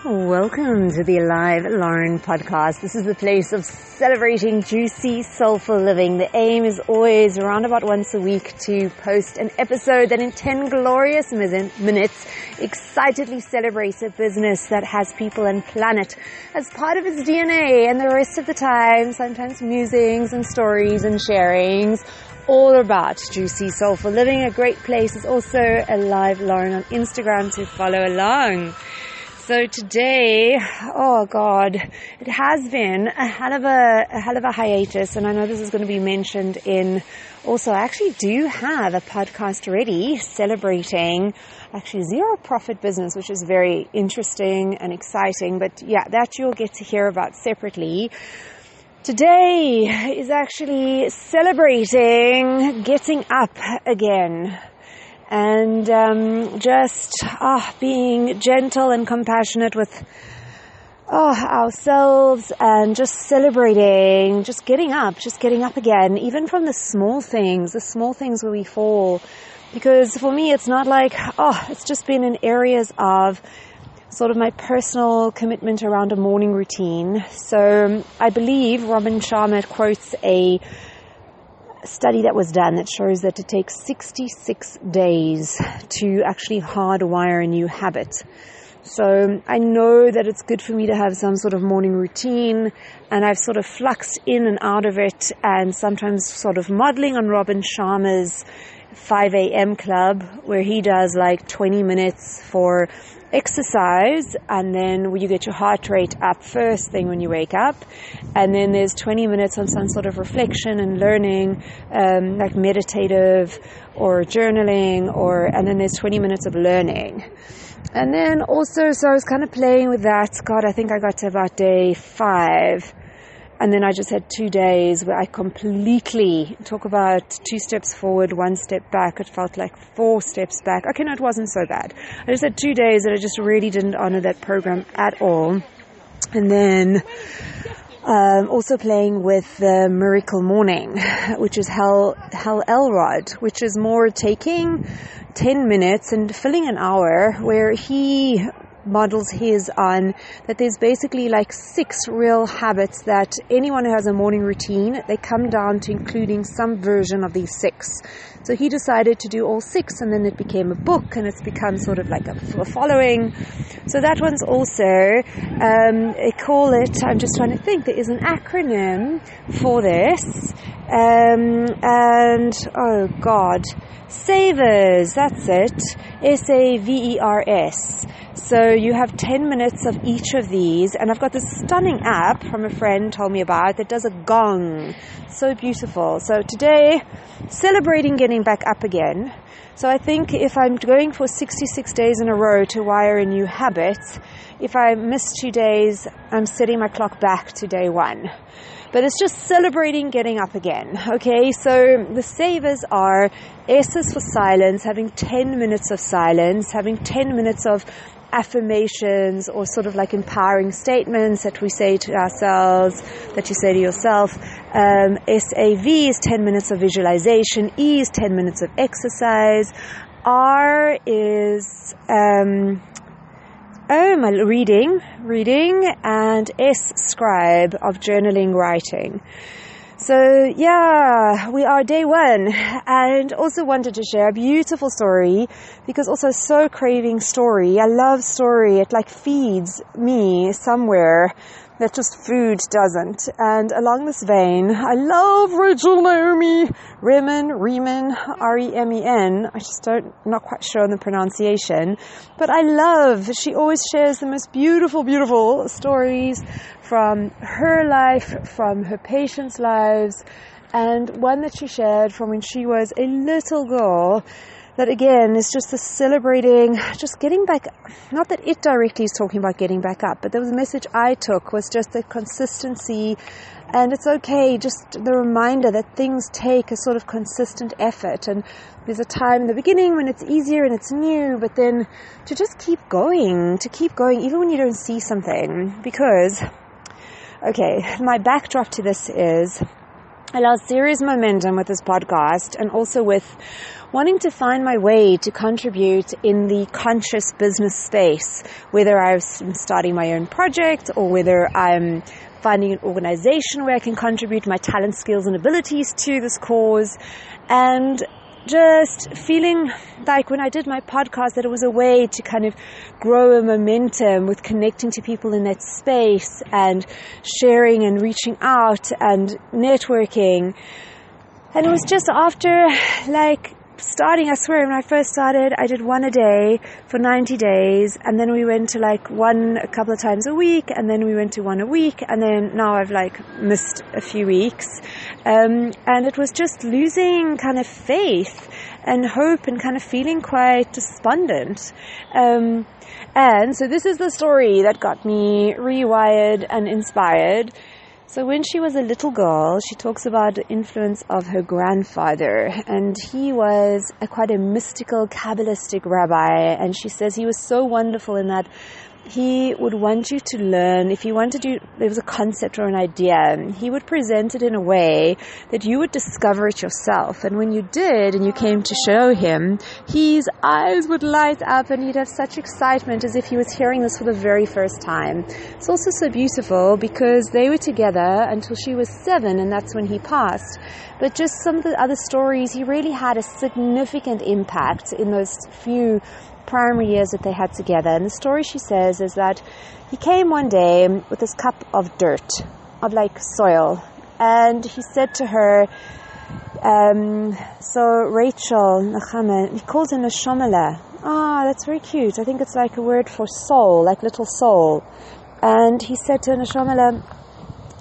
Welcome to the Loren Podcast. This is the place of celebrating juicy, soulful living. The aim is always around about once a week to post an episode that in 10 glorious minutes excitedly celebrates a business that has people and planet as part of its DNA, and the rest of the time, sometimes musings and stories and sharings all about juicy, soulful living. A great place is also a live Loren on Instagram to follow along. So today, oh God, it has been a hell of a hiatus, and I know this is going to be mentioned in also, I actually do have a podcast ready celebrating actually zero profit business, which is very interesting and exciting, but yeah, that you'll get to hear about separately. Today is actually celebrating getting up again. And just being gentle and compassionate with ourselves, and just celebrating, just getting up again, even from the small things where we fall. Because for me, it's not like, it's just been in areas of sort of my personal commitment around a morning routine. So I believe Robin Sharma quotes a study that was done that shows that it takes 66 days to actually hardwire a new habit. So I know that it's good for me to have some sort of morning routine, and I've sort of fluxed in and out of it, and sometimes sort of modeling on Robin Sharma's 5 a.m. club, where he does like 20 minutes for exercise, and then you get your heart rate up first thing when you wake up, and then there's 20 minutes on some sort of reflection and learning, like meditative or journaling, and then there's 20 minutes of learning. And then also, so I was kind of playing with that. God, I think I got to about day 5. And then I just had 2 days where I completely, talk about 2 steps forward, 1 step back. It felt like 4 steps back. Okay, no, it wasn't so bad. I just had 2 days that I just really didn't honor that program at all. And then also playing with the Miracle Morning, which is Hal Elrod, which is more taking 10 minutes and filling an hour, where he models his on that there's basically like 6 real habits that anyone who has a morning routine, they come down to including some version of these 6. So he decided to do all 6, and then it became a book, and it's become sort of like a following. So that one's also, they call it, I'm just trying to think, there is an acronym for this, and oh God, Savers, that's it, SAVERS. So you have 10 minutes of each of these, and I've got this stunning app from a friend told me about that does a gong. So beautiful. So today, celebrating getting back up again. So I think if I'm going for 66 days in a row to wire a new habit, if I miss 2 days, I'm setting my clock back to day 1. But it's just celebrating getting up again. Okay, so the savers are S is for silence, having 10 minutes of silence, having 10 minutes of affirmations or sort of like empowering statements that we say to ourselves, that you say to yourself. SAV is 10 minutes of visualization. E is 10 minutes of exercise. R is my reading, and S, scribe, of journaling, writing. So yeah, we are day 1, and also wanted to share a beautiful story, because also so craving story. I love story. It like feeds me somewhere that just food doesn't. And along this vein, I love Rachel Naomi Remen, R-E-M-E-N. I just not quite sure on the pronunciation, but she always shares the most beautiful, beautiful stories from her life, from her patients' lives, and one that she shared from when she was a little girl, that again is just the celebrating, just getting back. Not that it directly is talking about getting back up, but there was a message I took was just the consistency, and it's okay, just the reminder that things take a sort of consistent effort, and there's a time in the beginning when it's easier and it's new, but then to just keep going, even when you don't see something. Because, okay, my backdrop to this is, I lost serious momentum with this podcast, and also with wanting to find my way to contribute in the conscious business space, whether I'm starting my own project or whether I'm finding an organization where I can contribute my talent, skills, and abilities to this cause. And just feeling like when I did my podcast that it was a way to kind of grow a momentum with connecting to people in that space and sharing and reaching out and networking. And it was just after starting, I swear, when I first started, I did one a day for 90 days, and then we went to one a couple of times a week, and then we went to one a week, and then now I've missed a few weeks. And it was just losing kind of faith and hope and kind of feeling quite despondent. And so this is the story that got me rewired and inspired. So when she was a little girl, she talks about the influence of her grandfather, and he was quite a mystical, Kabbalistic rabbi, and she says he was so wonderful in that he would want you to learn, if you wanted to, there was a concept or an idea, he would present it in a way that you would discover it yourself. And when you did, and you came to show him, his eyes would light up and he'd have such excitement as if he was hearing this for the very first time. It's also so beautiful because they were together until she was 7, and that's when he passed. But just some of the other stories, he really had a significant impact in those few primary years that they had together. And the story she says is that he came one day with this cup of dirt, of soil, and he said to her, so Rachel Naomi, he calls her Neshomala. That's very cute. I think it's a word for soul, little soul. And he said to her, Neshomala,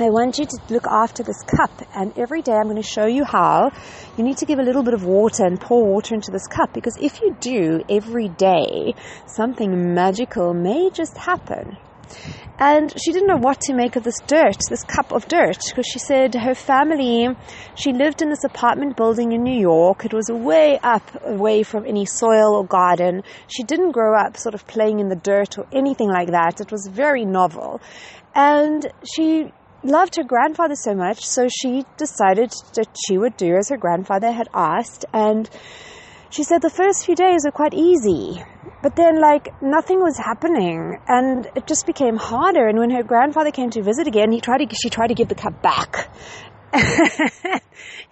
I want you to look after this cup, and every day I'm going to show you how. You need to give a little bit of water and pour water into this cup, because if you do every day, something magical may just happen. And she didn't know what to make of this dirt, this cup of dirt, because she said her family, she lived in this apartment building in New York. It was way up, away from any soil or garden. She didn't grow up sort of playing in the dirt or anything like that. It was very novel. And she loved her grandfather so much, so she decided that she would do as her grandfather had asked. And she said the first few days were quite easy, but then nothing was happening, and it just became harder. And when her grandfather came to visit again, she tried to give the cup back.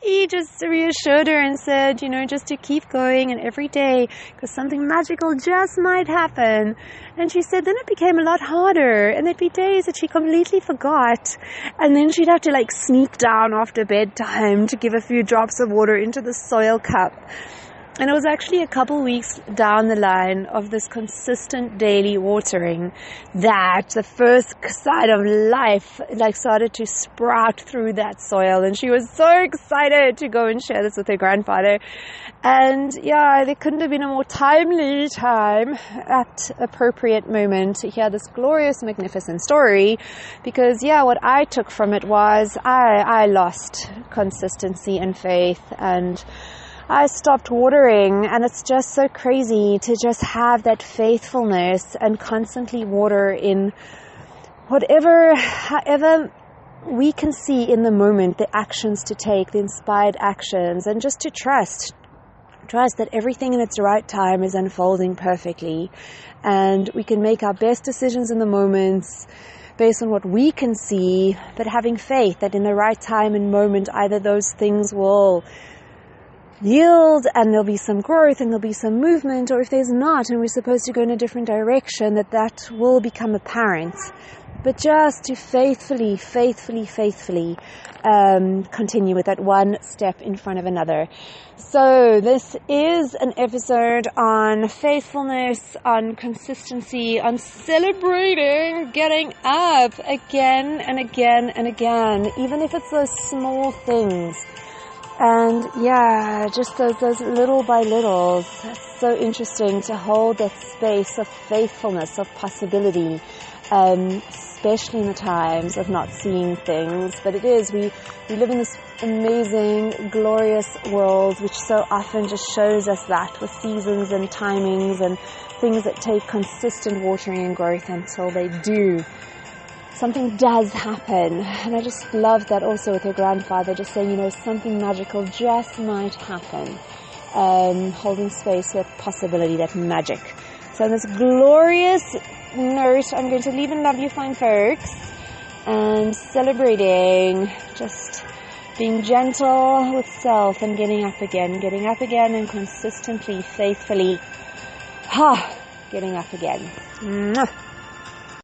He just reassured her and said, just to keep going, and every day, because something magical just might happen. And she said then it became a lot harder, and there'd be days that she completely forgot, and then she'd have to sneak down after bedtime to give a few drops of water into the soil cup. And it was actually a couple weeks down the line of this consistent daily watering that the first sign of life started to sprout through that soil. And she was so excited to go and share this with her grandfather. And there couldn't have been a more timely time, at appropriate moment, to hear this glorious, magnificent story. Because what I took from it was I lost consistency and faith, and I stopped watering, and it's just so crazy to just have that faithfulness and constantly water in however we can see in the moment, the actions to take, the inspired actions, and just to trust that everything in its right time is unfolding perfectly, and we can make our best decisions in the moments based on what we can see, but having faith that in the right time and moment, either those things will yield and there'll be some growth and there'll be some movement, or if there's not and we're supposed to go in a different direction, that will become apparent. But just to faithfully continue with that one step in front of another. So this is an episode on faithfulness, on consistency, on celebrating getting up again and again and again, even if it's those small things. And just those little by littles. It's so interesting to hold that space of faithfulness, of possibility, especially in the times of not seeing things. But it is, we live in this amazing, glorious world which so often just shows us that, with seasons and timings and things that take consistent watering and growth until they do something does happen. And I just love that also with your grandfather, just saying, something magical just might happen. Holding space with possibility, that magic. So on this glorious note, I'm going to leave and love you fine folks, and celebrating just being gentle with self and getting up again and consistently, faithfully, getting up again. Mwah.